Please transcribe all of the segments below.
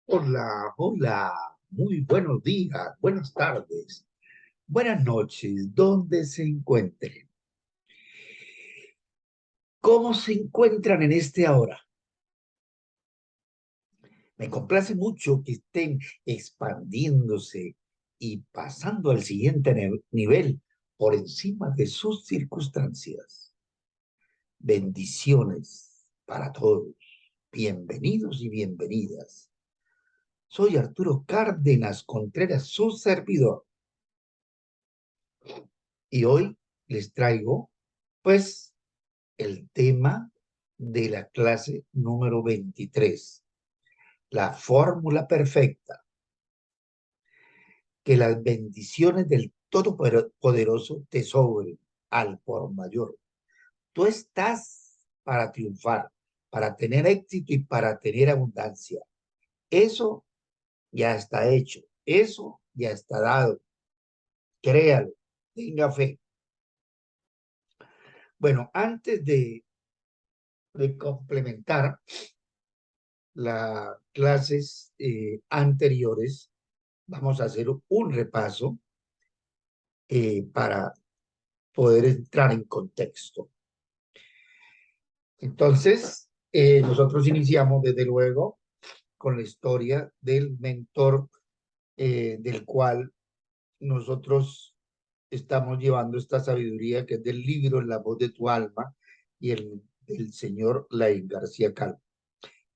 Hola, hola, muy buenos días, buenas tardes, buenas noches, donde se encuentren. ¿Cómo se encuentran en este ahora? Me complace mucho que estén expandiéndose y pasando al siguiente nivel por encima de sus circunstancias. Bendiciones para todos. Bienvenidos y bienvenidas. Soy Arturo Cárdenas Contreras, su servidor, y hoy les traigo, pues, el tema de la clase número 23, la fórmula perfecta, que las bendiciones del Todopoderoso te sobren al por mayor. Tú estás para triunfar, para tener éxito y para tener abundancia. Eso ya está hecho, eso ya está dado. Créalo, tenga fe. Bueno, antes de complementar las clases anteriores, vamos a hacer un repaso para poder entrar en contexto. Entonces, nosotros iniciamos desde luego con la historia del mentor del cual nosotros estamos llevando esta sabiduría que es del libro La voz de tu alma y el señor Laín García Calvo,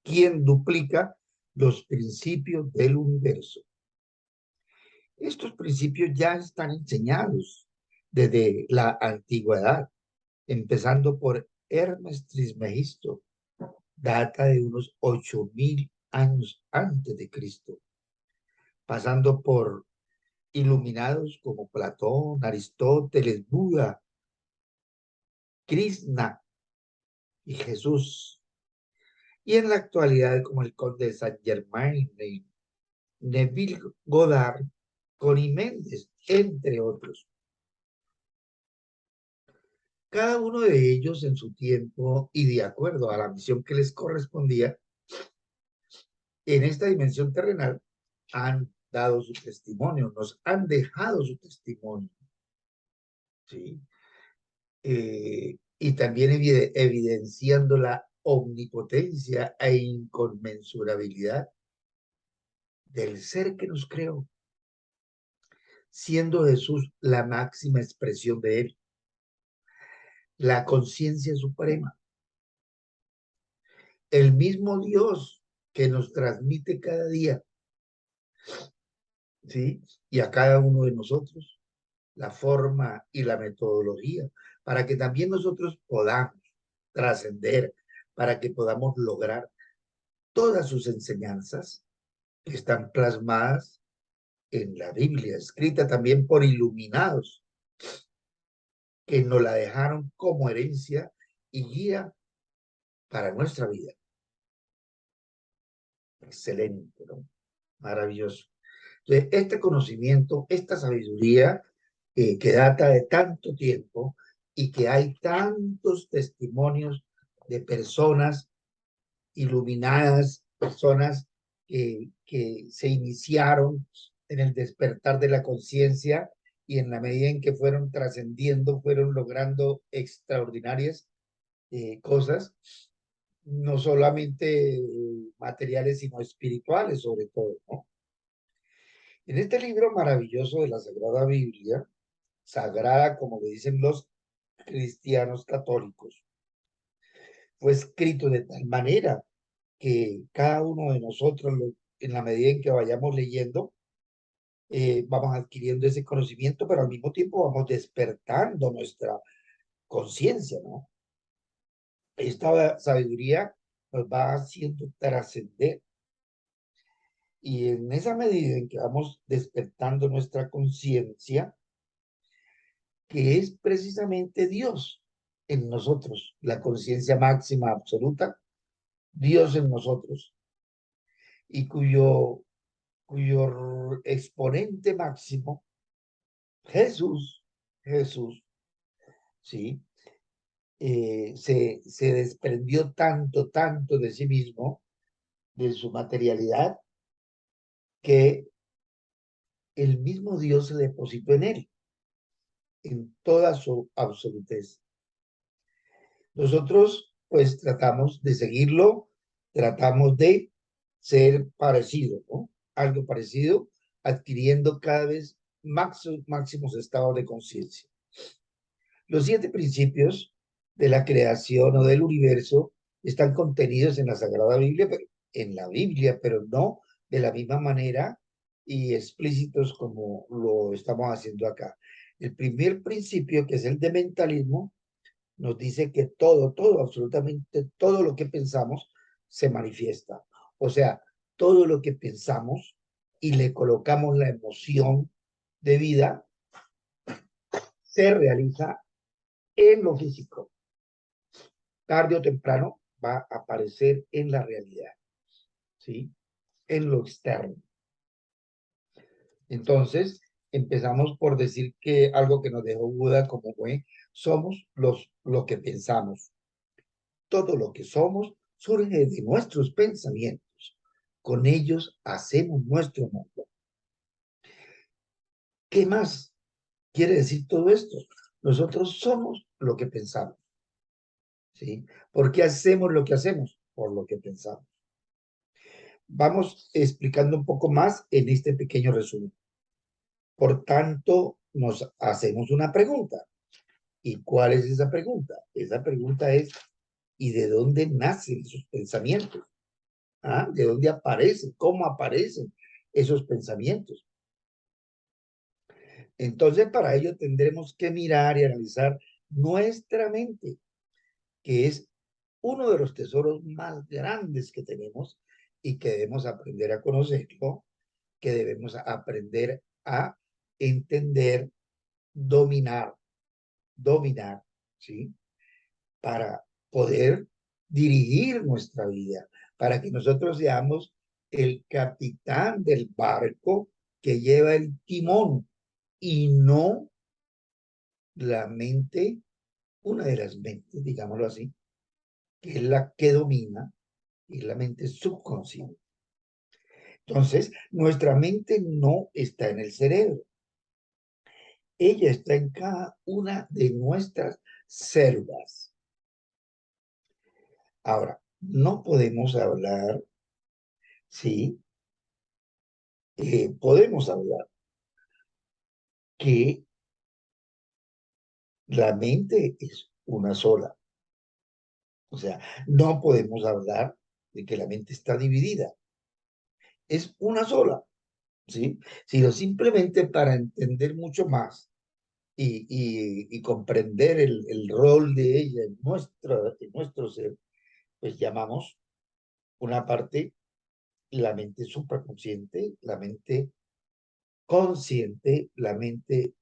quien duplica los principios del universo. Estos principios ya están enseñados desde la antigüedad, empezando por Hermes Trismegisto, data de unos 8000 años antes de Cristo, pasando por iluminados como Platón, Aristóteles, Buda, Krishna y Jesús, y en la actualidad como el conde de Saint Germain, Neville Goddard, Connie Méndez, entre otros. Cada uno de ellos en su tiempo y de acuerdo a la misión que les correspondía en esta dimensión terrenal, han dado su testimonio, nos han dejado su testimonio, ¿sí? Y también evidenciando la omnipotencia e inconmensurabilidad del ser que nos creó, siendo Jesús la máxima expresión de él, la conciencia suprema, el mismo Dios que nos transmite cada día, ¿sí? Y a cada uno de nosotros la forma y la metodología para que también nosotros podamos trascender, para que podamos lograr todas sus enseñanzas que están plasmadas en la Biblia, escrita también por iluminados que nos la dejaron como herencia y guía para nuestra vida. Excelente, ¿no? Maravilloso. Entonces, este conocimiento, esta sabiduría que data de tanto tiempo y que hay tantos testimonios de personas iluminadas, personas que se iniciaron en el despertar de la conciencia y en la medida en que fueron trascendiendo, fueron logrando extraordinarias cosas, no solamente materiales, sino espirituales sobre todo, ¿no? En este libro maravilloso de la Sagrada Biblia, sagrada como le dicen los cristianos católicos, fue escrito de tal manera que cada uno de nosotros, en la medida en que vayamos leyendo, vamos adquiriendo ese conocimiento, pero al mismo tiempo vamos despertando nuestra conciencia, ¿no? Esta sabiduría nos va haciendo trascender y en esa medida en que vamos despertando nuestra conciencia, que es precisamente Dios en nosotros, la conciencia máxima absoluta, Dios en nosotros, y cuyo exponente máximo, Jesús, Jesús, ¿sí? Se desprendió tanto, tanto de sí mismo, de su materialidad, que el mismo Dios se depositó en él, en toda su absolutez. Nosotros, pues, tratamos de seguirlo, tratamos de ser parecido, ¿no? Algo parecido, adquiriendo cada vez máximos estados de conciencia. Los 7 principios de la creación o del universo están contenidos en la Sagrada Biblia, pero no de la misma manera y explícitos como lo estamos haciendo acá. El primer principio, que es el de mentalismo, nos dice que todo, absolutamente todo lo que pensamos se manifiesta. O sea, todo lo que pensamos y le colocamos la emoción de vida se realiza en lo físico. Tarde o temprano va a aparecer en la realidad, ¿sí? En lo externo. Entonces, empezamos por decir que algo que nos dejó Buda como fue, somos lo que pensamos. Todo lo que somos surge de nuestros pensamientos. Con ellos hacemos nuestro mundo. ¿Qué más quiere decir todo esto? Nosotros somos lo que pensamos, ¿sí? ¿Por qué hacemos lo que hacemos? Por lo que pensamos. Vamos explicando un poco más en este pequeño resumen. Por tanto, nos hacemos una pregunta. ¿Y cuál es esa pregunta? Esa pregunta es, ¿y de dónde nacen esos pensamientos? ¿Ah? ¿De dónde aparecen? ¿Cómo aparecen esos pensamientos? Entonces, para ello tendremos que mirar y analizar nuestra mente, que es uno de los tesoros más grandes que tenemos y que debemos aprender a conocerlo, que debemos aprender a entender, dominar, ¿sí? Para poder dirigir nuestra vida, para que nosotros seamos el capitán del barco que lleva el timón y no la mente, una de las mentes, digámoslo así, que es la que domina, y la mente subconsciente. Entonces, nuestra mente no está en el cerebro. Ella está en cada una de nuestras células. Ahora, no podemos hablar, sí, podemos hablar que la mente es una sola. O sea, no podemos hablar de que la mente está dividida. Es una sola, ¿sí? Sino simplemente para entender mucho más y comprender el rol de ella en nuestro ser, pues llamamos una parte la mente supraconsciente, la mente consciente, la mente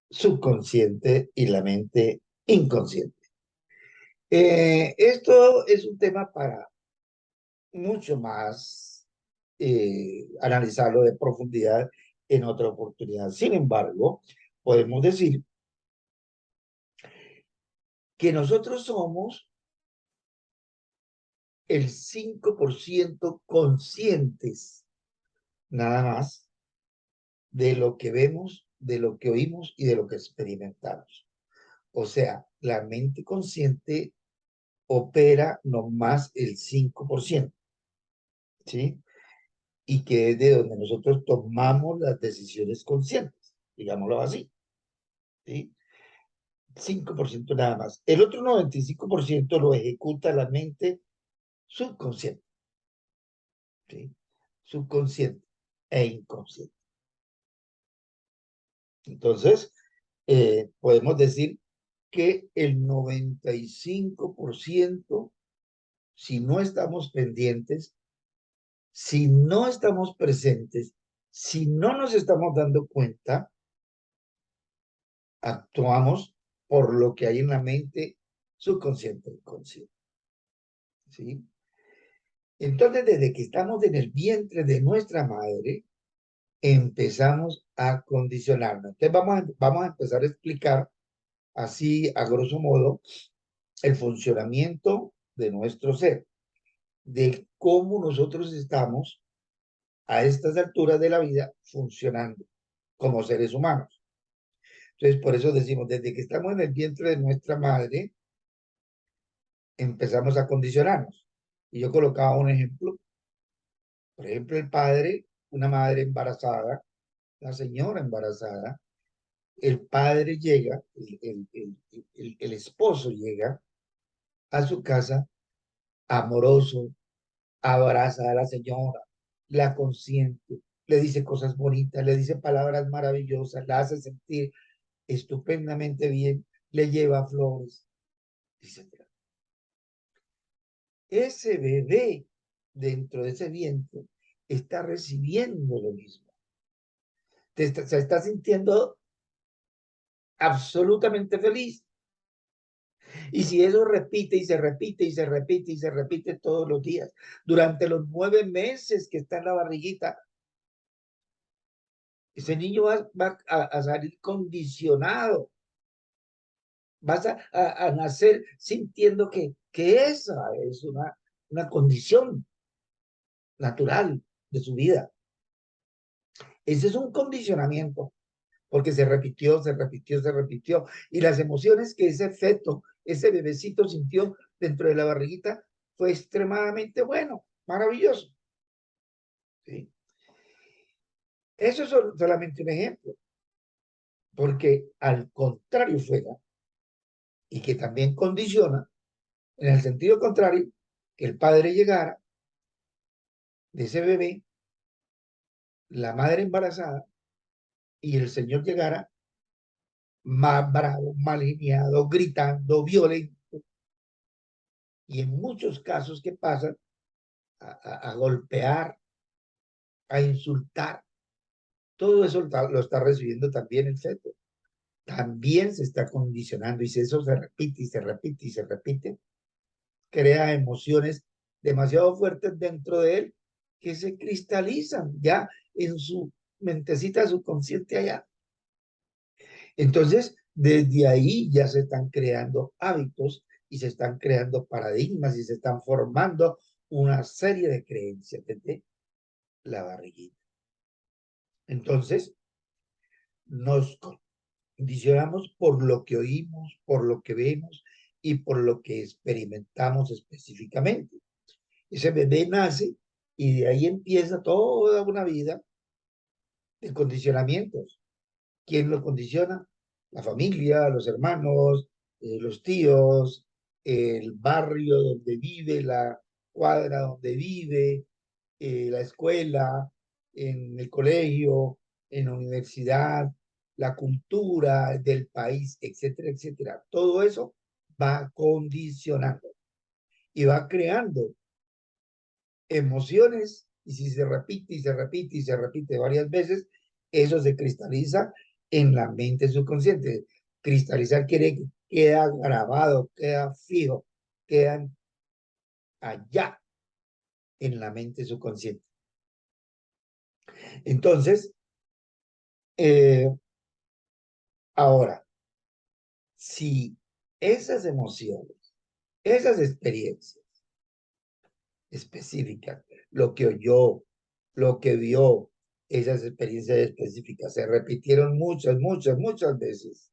subconsciente y la mente inconsciente. Esto es un tema para mucho más analizarlo de profundidad en otra oportunidad. Sin embargo, podemos decir que nosotros somos el 5% conscientes, nada más, de lo que vemos, de lo que oímos y de lo que experimentamos. O sea, la mente consciente opera no más el 5%, ¿sí? Y que es de donde nosotros tomamos las decisiones conscientes, digámoslo así, ¿sí? 5% nada más. El otro 95% lo ejecuta la mente subconsciente, ¿sí? Subconsciente e inconsciente. Entonces, podemos decir que el 95%, si no estamos pendientes, si no estamos presentes, si no nos estamos dando cuenta, actuamos por lo que hay en la mente subconsciente e inconsciente, ¿sí? Entonces, desde que estamos en el vientre de nuestra madre, empezamos a condicionarnos. Entonces, vamos a empezar a explicar así, a grosso modo, el funcionamiento de nuestro ser, de cómo nosotros estamos a estas alturas de la vida funcionando como seres humanos. Entonces, por eso decimos, desde que estamos en el vientre de nuestra madre, empezamos a condicionarnos. Y yo colocaba un ejemplo. Por ejemplo, el padre, una madre embarazada, la señora embarazada, el padre llega, el esposo llega a su casa amoroso, abraza a la señora, la consiente, le dice cosas bonitas, le dice palabras maravillosas, la hace sentir estupendamente bien, le lleva flores, etc. Ese bebé dentro de ese vientre está recibiendo lo mismo. Se está sintiendo absolutamente feliz. Y si eso repite y se repite y se repite y se repite todos los días, durante los 9 meses que está en la barriguita, ese niño va a salir condicionado. Vas a nacer sintiendo que esa es una condición natural de su vida. Ese es un condicionamiento, porque se repitió, se repitió, se repitió. Y las emociones que ese feto, ese bebecito sintió dentro de la barriguita fue extremadamente bueno, maravilloso. ¿Sí? Eso es solamente un ejemplo, porque al contrario fuera, y que también condiciona, en el sentido contrario, que el padre llegara de ese bebé, la madre embarazada, y el señor llegara más bravo, mal geniado, gritando, violento, y en muchos casos que pasan a golpear, a insultar, todo eso lo está recibiendo también el feto. También se está condicionando y si eso se repite y se repite y se repite, crea emociones demasiado fuertes dentro de él que se cristalizan ya en su mentecita subconsciente allá. Entonces, desde ahí ya se están creando hábitos y se están creando paradigmas y se están formando una serie de creencias desde la barriguita. Entonces, nos condicionamos por lo que oímos, por lo que vemos y por lo que experimentamos específicamente. Ese bebé nace y de ahí empieza toda una vida de condicionamientos. ¿Quién lo condiciona? La familia, los hermanos, los tíos, el barrio donde vive, la cuadra donde vive, la escuela, en el colegio, en la universidad, la cultura del país, etcétera, etcétera. Todo eso va condicionando y va creando emociones y si se repite y se repite y se repite varias veces, eso se cristaliza en la mente subconsciente. Cristalizar quiere que queda grabado, queda fijo, quedan allá en la mente subconsciente. Entonces, ahora, si esas emociones, esas experiencias específicas, lo que oyó, lo que vio, esas experiencias específicas se repitieron muchas, muchas, muchas veces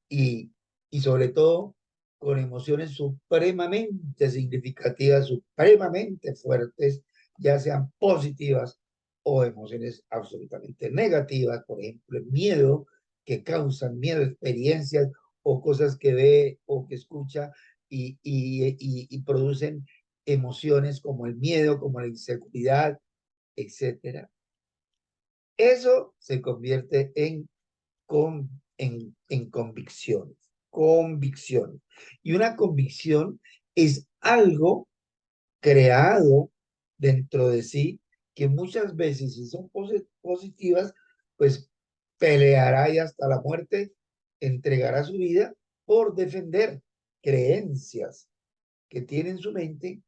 y, y sobre todo con emociones supremamente significativas, supremamente fuertes, ya sean positivas o emociones absolutamente negativas, por ejemplo, el miedo, que causan miedo, experiencias o cosas que ve o que escucha y producen emociones como el miedo, como la inseguridad, etcétera. Eso se convierte en convicciones, convicciones. Y una convicción es algo creado dentro de sí que muchas veces, si son positivas, pues peleará y hasta la muerte entregará su vida por defender creencias que tiene en su mente,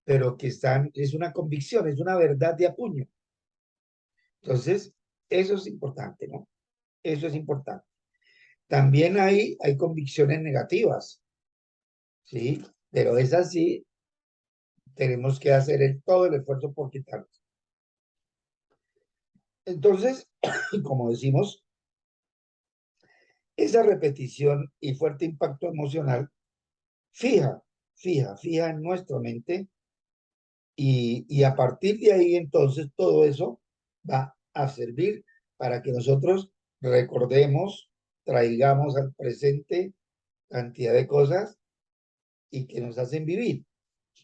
pero que están, es una convicción, es una verdad de apuño. Entonces, eso es importante, ¿no? Eso es importante. También hay convicciones negativas, ¿sí? Pero es así, tenemos que hacer todo el esfuerzo por quitarlos. Entonces, como decimos, esa repetición y fuerte impacto emocional fija en nuestra mente y a partir de ahí entonces todo eso va a servir para que nosotros recordemos, traigamos al presente cantidad de cosas y que nos hacen vivir,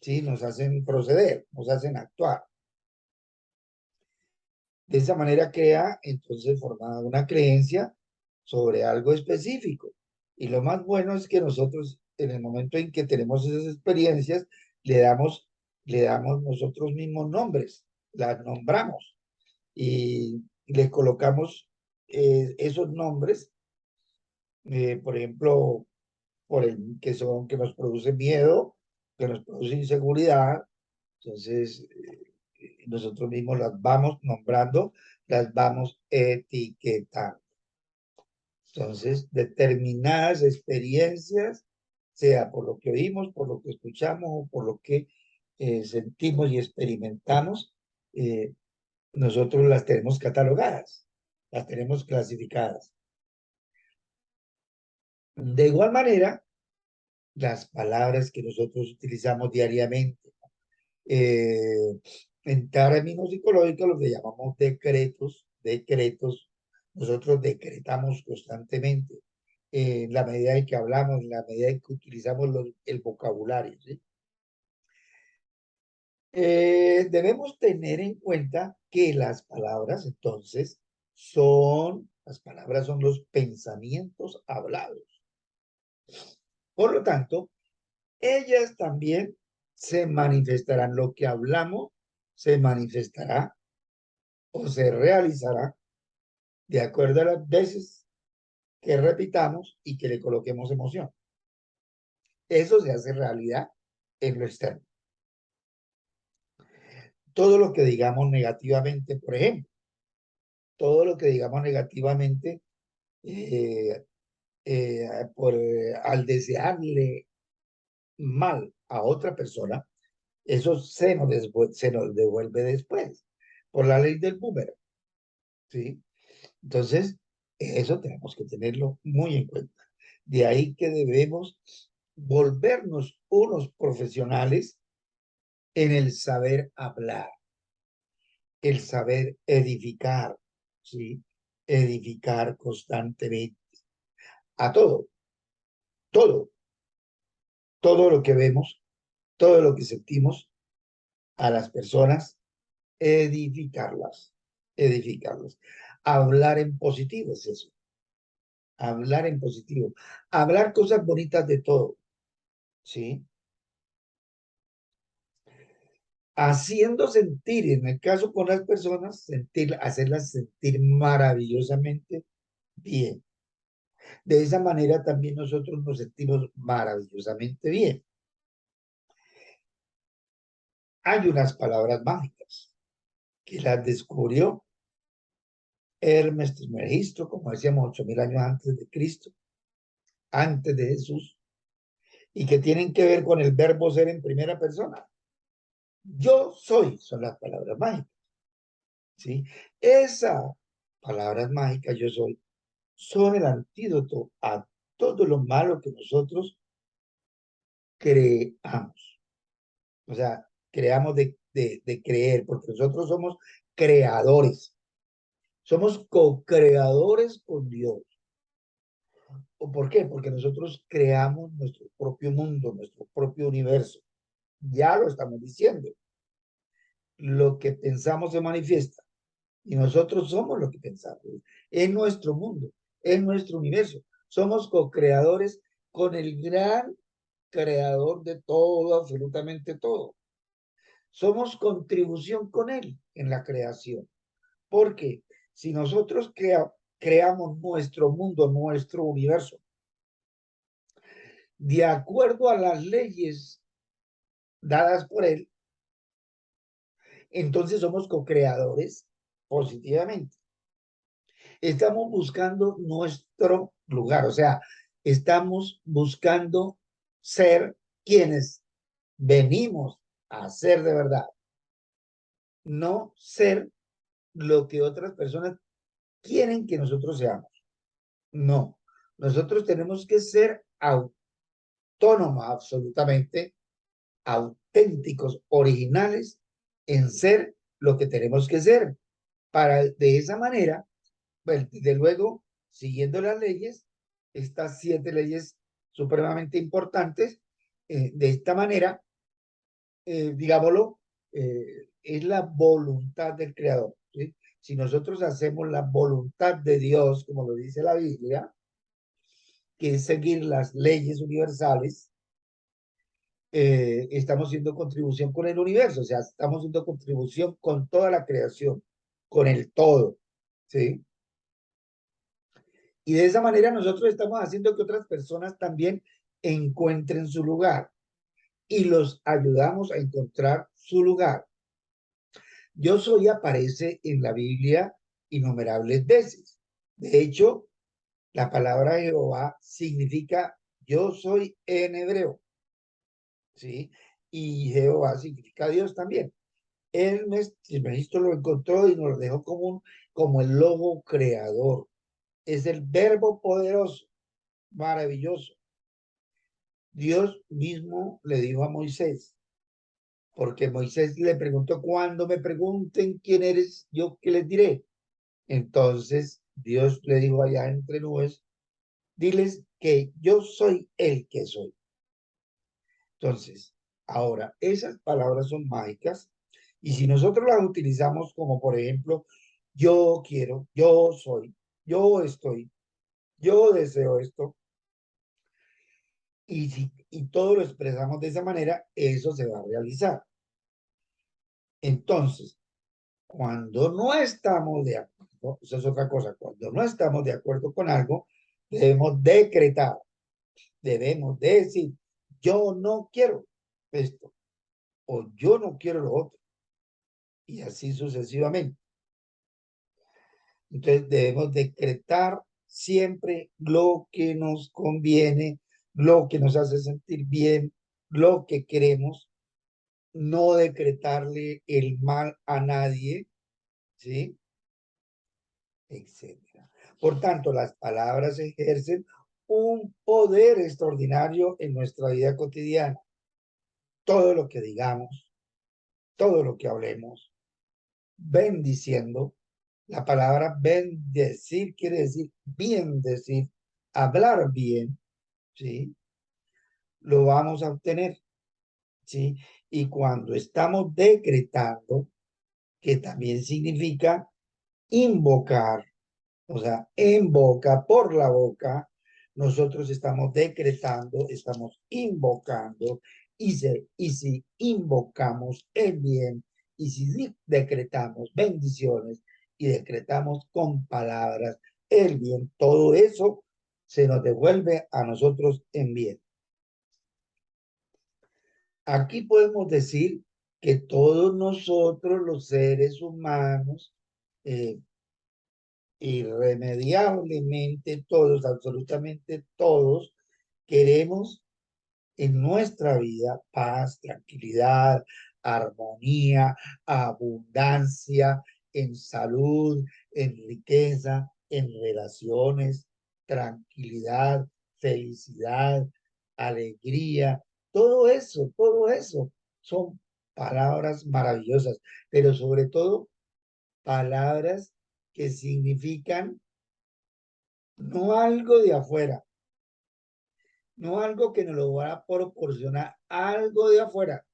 ¿sí? Nos hacen proceder, nos hacen actuar. De esa manera queda entonces formada una creencia sobre algo específico. Y lo más bueno es que nosotros, en el momento en que tenemos esas experiencias, le damos, le damos nosotros mismos nombres, las nombramos y le colocamos esos nombres, por ejemplo, que nos produce miedo, que nos produce inseguridad. Entonces, nosotros mismos las vamos nombrando, las vamos etiquetando. Entonces, determinadas experiencias, sea por lo que oímos, por lo que escuchamos o por lo que sentimos y experimentamos, nosotros las tenemos catalogadas, las tenemos clasificadas. De igual manera, las palabras que nosotros utilizamos diariamente, eh, en términos psicológicos, lo que llamamos decretos, nosotros decretamos constantemente en la medida en que hablamos, en la medida en que utilizamos el vocabulario, ¿sí? Debemos tener en cuenta que las palabras, entonces, las palabras son los pensamientos hablados. Por lo tanto, ellas también se manifestarán. Lo que hablamos se manifestará o se realizará de acuerdo a las veces que repitamos y que le coloquemos emoción. Eso se hace realidad en lo externo. Todo lo que digamos negativamente, por ejemplo, todo lo que digamos negativamente eh, al desearle mal a otra persona, eso se nos devuelve después, por la ley del boomerang, ¿sí? Entonces, eso tenemos que tenerlo muy en cuenta. De ahí que debemos volvernos unos profesionales en el saber hablar, el saber edificar, ¿sí? Edificar constantemente a todo, todo lo que vemos, todo lo que sentimos, a las personas, edificarlas. Hablar en positivo es eso, hablar en positivo, hablar cosas bonitas de todo, ¿sí? Haciendo sentir, en el caso con las personas, hacerlas sentir maravillosamente bien. De esa manera también nosotros nos sentimos maravillosamente bien. Hay unas palabras mágicas que las descubrió Hermes Trismegisto, como decíamos, 8.000 años antes de Cristo, antes de Jesús, y que tienen que ver con el verbo ser en primera persona. Yo soy, son las palabras mágicas, ¿sí? Esas palabras mágicas, yo soy, son el antídoto a todo lo malo que nosotros creamos. O sea, creamos de creer, porque nosotros somos creadores. Somos co-creadores con Dios. ¿O por qué? Porque nosotros creamos nuestro propio mundo, nuestro propio universo. Ya lo estamos diciendo. Lo que pensamos se manifiesta. Y nosotros somos lo que pensamos. En nuestro mundo, en nuestro universo. Somos co-creadores con el gran creador de todo, absolutamente todo. Somos contribución con él en la creación. Porque si nosotros creamos nuestro mundo, nuestro universo, de acuerdo a las leyes dadas por él, entonces somos co-creadores positivamente. Estamos buscando nuestro lugar, o sea, estamos buscando ser quienes venimos a ser de verdad, no ser lo que otras personas quieren que nosotros seamos. No, nosotros tenemos que ser autónomos, absolutamente auténticos, originales en ser lo que tenemos que ser, para de esa manera, pues, desde luego, siguiendo las leyes, estas 7 leyes supremamente importantes, de esta manera, digámoslo, es la voluntad del Creador, ¿sí? Si nosotros hacemos la voluntad de Dios, como lo dice la Biblia, que es seguir las leyes universales, estamos haciendo contribución con el universo, o sea, estamos haciendo contribución con toda la creación, con el todo, ¿sí? Y de esa manera nosotros estamos haciendo que otras personas también encuentren su lugar y los ayudamos a encontrar su lugar. Yo soy aparece en la Biblia innumerables veces. De hecho, la palabra Jehová significa yo soy en hebreo, ¿sí? Y Jehová significa Dios también. El maestro lo encontró y nos lo dejó como el logo creador. Es el verbo poderoso, maravilloso. Dios mismo le dijo a Moisés, porque Moisés le preguntó, cuando me pregunten quién eres, yo qué les diré. Entonces Dios le dijo allá entre nubes, diles que yo soy el que soy. Entonces, ahora, esas palabras son mágicas y si nosotros las utilizamos como, por ejemplo, yo quiero, yo soy, yo estoy, yo deseo esto, y todo lo expresamos de esa manera, eso se va a realizar. Entonces, cuando no estamos de acuerdo, eso es otra cosa, cuando no estamos de acuerdo con algo, debemos decretar, debemos decir, yo no quiero esto o yo no quiero lo otro, y así sucesivamente. Entonces debemos decretar siempre lo que nos conviene, lo que nos hace sentir bien, lo que queremos, no decretarle el mal a nadie, ¿sí? Etcétera. Por tanto, las palabras ejercen un poder extraordinario en nuestra vida cotidiana. Todo lo que digamos, todo lo que hablemos, bendiciendo. La palabra bendecir quiere decir bien decir, hablar bien, ¿sí? Lo vamos a obtener, ¿sí? Y cuando estamos decretando, que también significa invocar, o sea, en boca, por la boca, nosotros estamos decretando, estamos invocando, y si invocamos el bien, y si decretamos bendiciones, y decretamos con palabras el bien, todo eso se nos devuelve a nosotros en bien. Aquí podemos decir que todos nosotros, los seres humanos, eh, irremediablemente todos, absolutamente todos, queremos en nuestra vida paz, tranquilidad, armonía, abundancia, en salud, en riqueza, en relaciones, tranquilidad, felicidad, alegría, todo eso son palabras maravillosas, pero sobre todo palabras que significan no algo de afuera, no algo que nos lo va a proporcionar algo de afuera,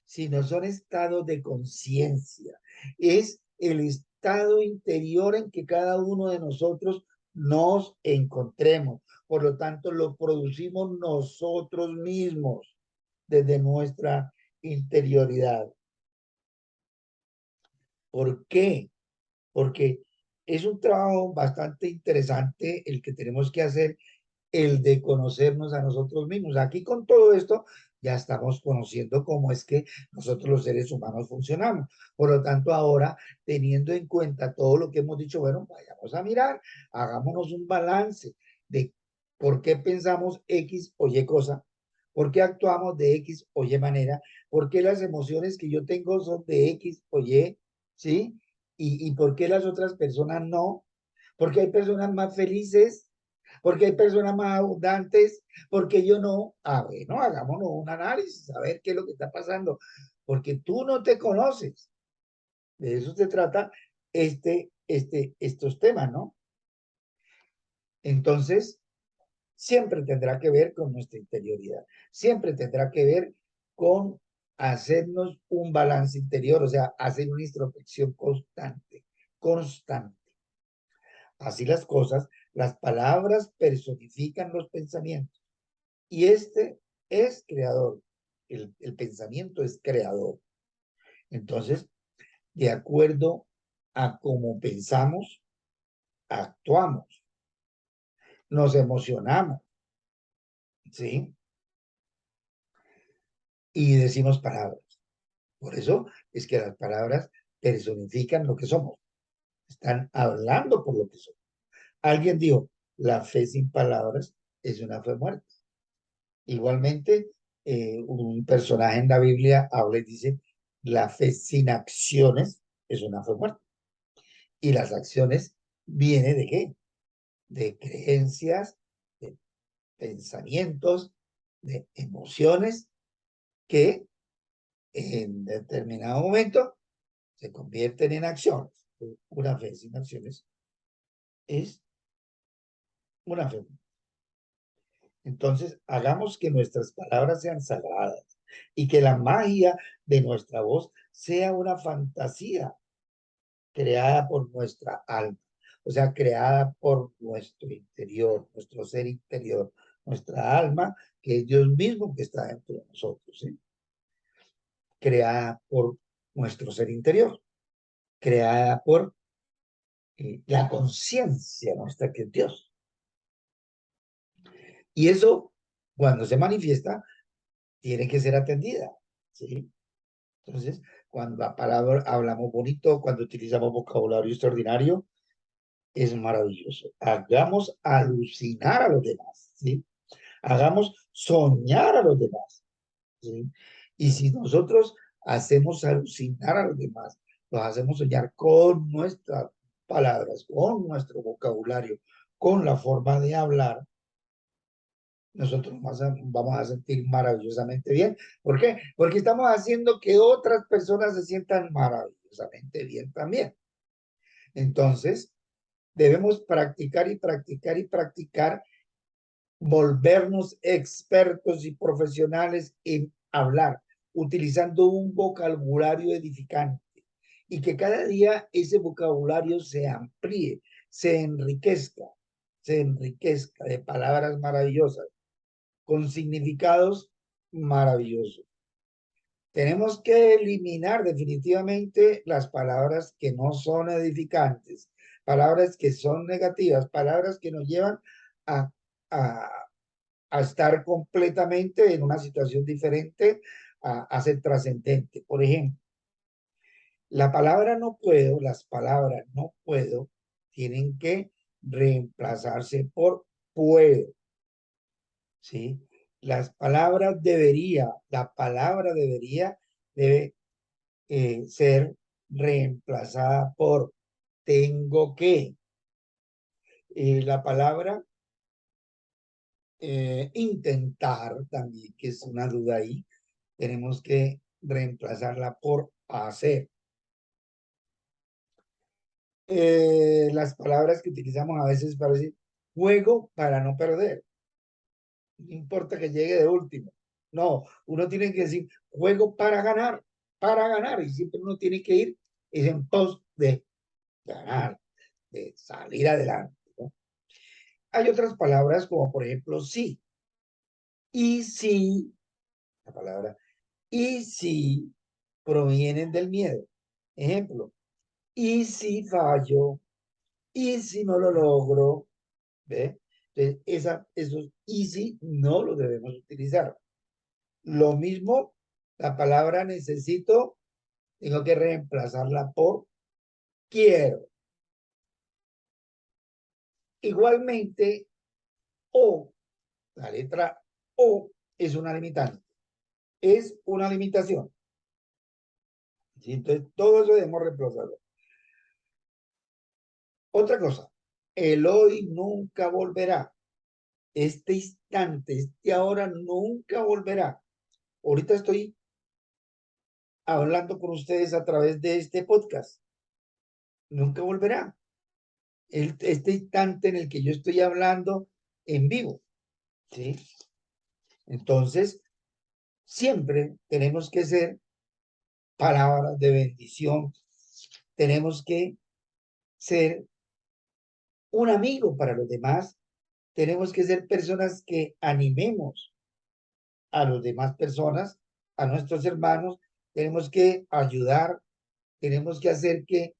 sino son estados de conciencia. Es el estado interior en que cada uno de nosotros nos encontremos. Por lo tanto, lo producimos nosotros mismos desde nuestra interioridad. ¿Por qué? Porque es un trabajo bastante interesante el que tenemos que hacer, el de conocernos a nosotros mismos. Aquí con todo esto ya estamos conociendo cómo es que nosotros los seres humanos funcionamos. Por lo tanto, ahora, teniendo en cuenta todo lo que hemos dicho, bueno, vayamos a mirar, hagámonos un balance de por qué pensamos X o Y cosa, por qué actuamos de X o Y manera, ¿Por qué las emociones que yo tengo son de X o Y? ¿Sí? ¿Y por qué las otras personas no? Porque hay personas más felices, porque hay personas más abundantes, porque yo no. Ah, bueno, hagámonos un análisis, a ver qué es lo que está pasando, porque tú no te conoces. De eso se trata estos temas, ¿no? Entonces, siempre tendrá que ver con nuestra interioridad, siempre tendrá que ver con hacernos un balance interior, o sea, hacer una introspección constante, constante. Así las cosas, las palabras personifican los pensamientos y este es creador, el pensamiento es creador. Entonces, de acuerdo a cómo pensamos, actuamos, nos emocionamos, ¿sí? Y decimos palabras. Por eso es que las palabras personifican lo que somos. Están hablando por lo que somos. Alguien dijo, la fe sin palabras es una fe muerta. Igualmente, un personaje en la Biblia habla y dice, la fe sin acciones es una fe muerta. Y las acciones vienen de qué? De creencias, de pensamientos, de emociones que en determinado momento se convierten en acciones. Una fe sin acciones es una fe. Entonces, hagamos que nuestras palabras sean sagradas y que la magia de nuestra voz sea una fantasía creada por nuestra alma, o sea, creada por nuestro interior, nuestro ser interior, nuestra alma, que es Dios mismo que está dentro de nosotros, ¿sí? Creada por nuestro ser interior, creada por la conciencia nuestra que es Dios. Y eso, cuando se manifiesta, tiene que ser atendida, ¿sí? Entonces, cuando la palabra hablamos bonito, cuando utilizamos vocabulario extraordinario, es maravilloso. Hagamos alucinar a los demás, ¿sí? Hagamos soñar a los demás, ¿sí? Y si nosotros hacemos alucinar a los demás, los hacemos soñar con nuestras palabras, con nuestro vocabulario, con la forma de hablar, nosotros vamos a sentir maravillosamente bien. ¿Por qué? Porque estamos haciendo que otras personas se sientan maravillosamente bien también. Entonces, debemos practicar y practicar y practicar, volvernos expertos y profesionales en hablar, utilizando un vocabulario edificante y que cada día ese vocabulario se amplíe, se enriquezca de palabras maravillosas con significados maravillosos. Tenemos que eliminar definitivamente las palabras que no son edificantes, palabras que son negativas, palabras que nos llevan a, a, a estar completamente en una situación diferente, a ser trascendente. Por ejemplo, la palabra no puedo, las palabras no puedo, tienen que reemplazarse por puedo. ¿Sí? Las palabras debería, la palabra debería debe ser reemplazada por tengo que. La palabra intentar también, que es una duda ahí, tenemos que reemplazarla por hacer. Las palabras que utilizamos a veces para decir juego para no perder. No importa que llegue de último. No, uno tiene que decir juego para ganar. Y siempre uno tiene que ir es en pos de ganar, de salir adelante, ¿no? Hay otras palabras como por ejemplo sí. Y sí, la palabra y sí provienen del miedo. Ejemplo, y si fallo, y si no lo logro, ¿ve? Entonces, esos y si no lo debemos utilizar. Lo mismo, la palabra necesito, tengo que reemplazarla por quiero. Igualmente, o, la letra O es una limitante. es una limitación. ¿Sí? Entonces, todo eso debemos reemplazarlo. Otra cosa, el hoy nunca volverá. Este instante, este ahora nunca volverá. Ahorita estoy hablando con ustedes a través de este podcast. Nunca volverá. Este instante en el que yo estoy hablando en vivo. ¿Sí? Entonces, siempre tenemos que ser palabras de bendición. Tenemos que ser un amigo para los demás. Tenemos que ser personas que animemos a las demás personas, a nuestros hermanos. Tenemos que ayudar, tenemos que hacer que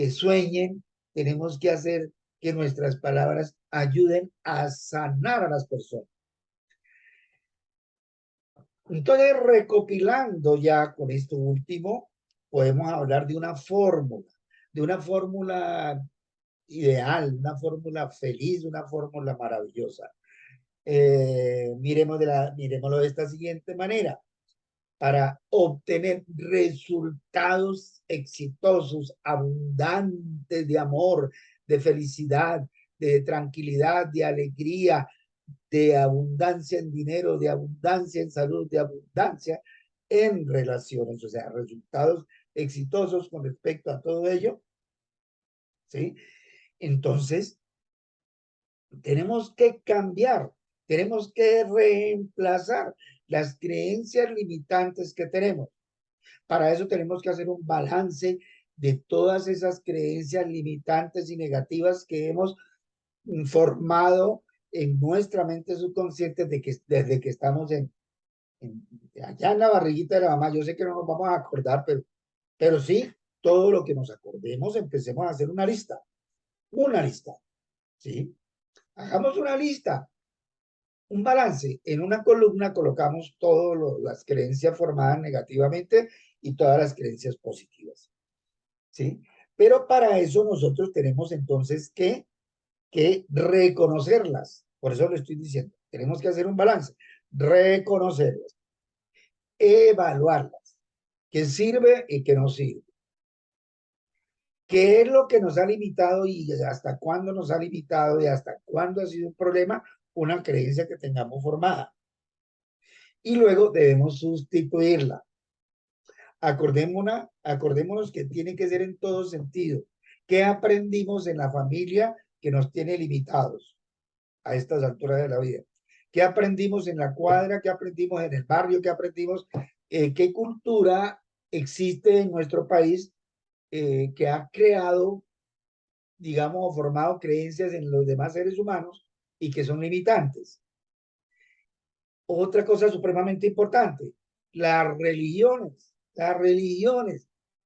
sueñen, tenemos que hacer que nuestras palabras ayuden a sanar a las personas. Entonces, recopilando ya con esto último, podemos hablar de una fórmula ideal, una fórmula feliz, una fórmula maravillosa. Miremoslo de esta siguiente manera. Para obtener resultados exitosos, abundantes de amor, de felicidad, de tranquilidad, de alegría, de abundancia en dinero, de abundancia en salud, de abundancia en relaciones, o sea, resultados exitosos con respecto a todo ello, ¿sí? Entonces, tenemos que cambiar, tenemos que reemplazar las creencias limitantes que tenemos. Para eso tenemos que hacer un balance de todas esas creencias limitantes y negativas que hemos formado en nuestra mente subconsciente desde que estamos en, allá en la barriguita de la mamá. Yo sé que no nos vamos a acordar, pero sí, todo lo que nos acordemos, empecemos a hacer una lista, ¿sí? Hagamos una lista, un balance. En una columna colocamos todas las creencias formadas negativamente y todas las creencias positivas, ¿sí? Pero para eso nosotros tenemos entonces que reconocerlas. Por eso lo estoy diciendo. Tenemos que hacer un balance, reconocerlas, evaluarlas, qué sirve y qué no sirve. ¿Qué es lo que nos ha limitado y hasta cuándo nos ha limitado y hasta cuándo ha sido un problema una creencia que tengamos formada? Y luego debemos sustituirla. Acordémonos que tiene que ser en todo sentido. ¿Qué aprendimos en la familia que nos tiene limitados a estas alturas de la vida? ¿Qué aprendimos en la cuadra? ¿Qué aprendimos en el barrio? ¿Qué aprendimos? ¿Qué cultura existe en nuestro país que ha creado, digamos, o formado creencias en los demás seres humanos y que son limitantes? Otra cosa supremamente importante, las religiones,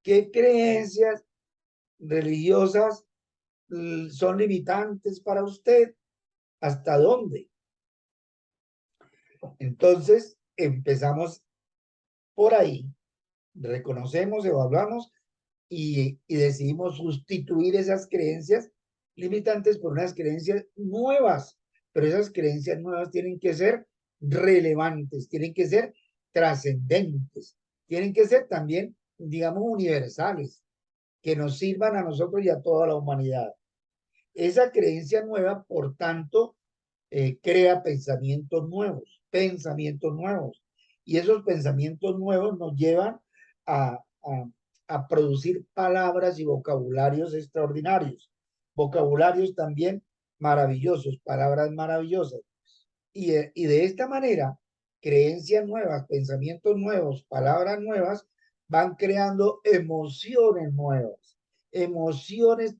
¿qué creencias religiosas son limitantes para usted? ¿Hasta dónde? Entonces, empezamos por ahí, reconocemos, evaluamos y decidimos sustituir esas creencias limitantes por unas creencias nuevas, pero esas creencias nuevas tienen que ser relevantes, tienen que ser trascendentes, tienen que ser también, digamos, universales, que nos sirvan a nosotros y a toda la humanidad. Esa creencia nueva, por tanto, crea pensamientos nuevos. Y esos pensamientos nuevos nos llevan a, a, a producir palabras y vocabularios extraordinarios, vocabularios también maravillosos, palabras maravillosas. Y de esta manera, creencias nuevas, pensamientos nuevos, palabras nuevas, van creando emociones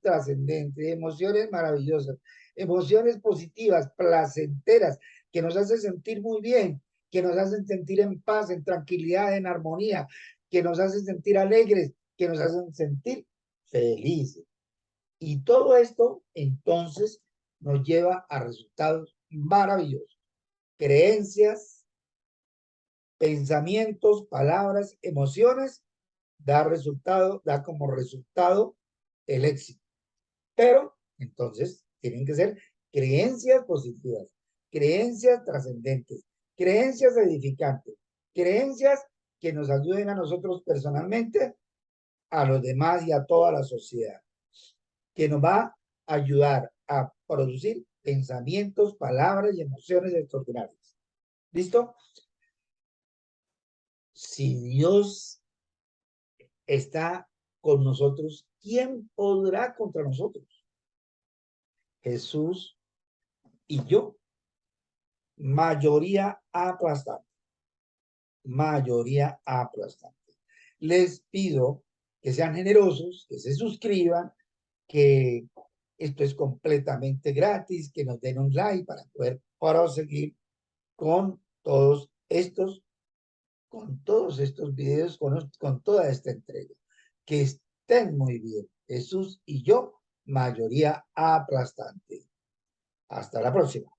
trascendentes, emociones maravillosas, emociones positivas, placenteras, que nos hacen sentir muy bien, que nos hacen sentir en paz, en tranquilidad, en armonía, que nos hacen sentir alegres, que nos hacen sentir felices. Y todo esto, entonces, nos lleva a resultados maravillosos. Creencias, pensamientos, palabras, emociones, da como resultado el éxito. Pero entonces tienen que ser creencias positivas, creencias trascendentes, creencias edificantes, creencias que nos ayuden a nosotros personalmente, a los demás y a toda la sociedad, que nos va a ayudar a producir pensamientos, palabras y emociones extraordinarias. ¿Listo? Si Dios está con nosotros, ¿quién podrá contra nosotros? Jesús y yo. Mayoría aplastante. Mayoría aplastante. Les pido que sean generosos, que se suscriban, que esto es completamente gratis, que nos den un like para poder proseguir con todos estos videos, con toda esta entrega. Que estén muy bien. Jesús y yo, mayoría aplastante. Hasta la próxima.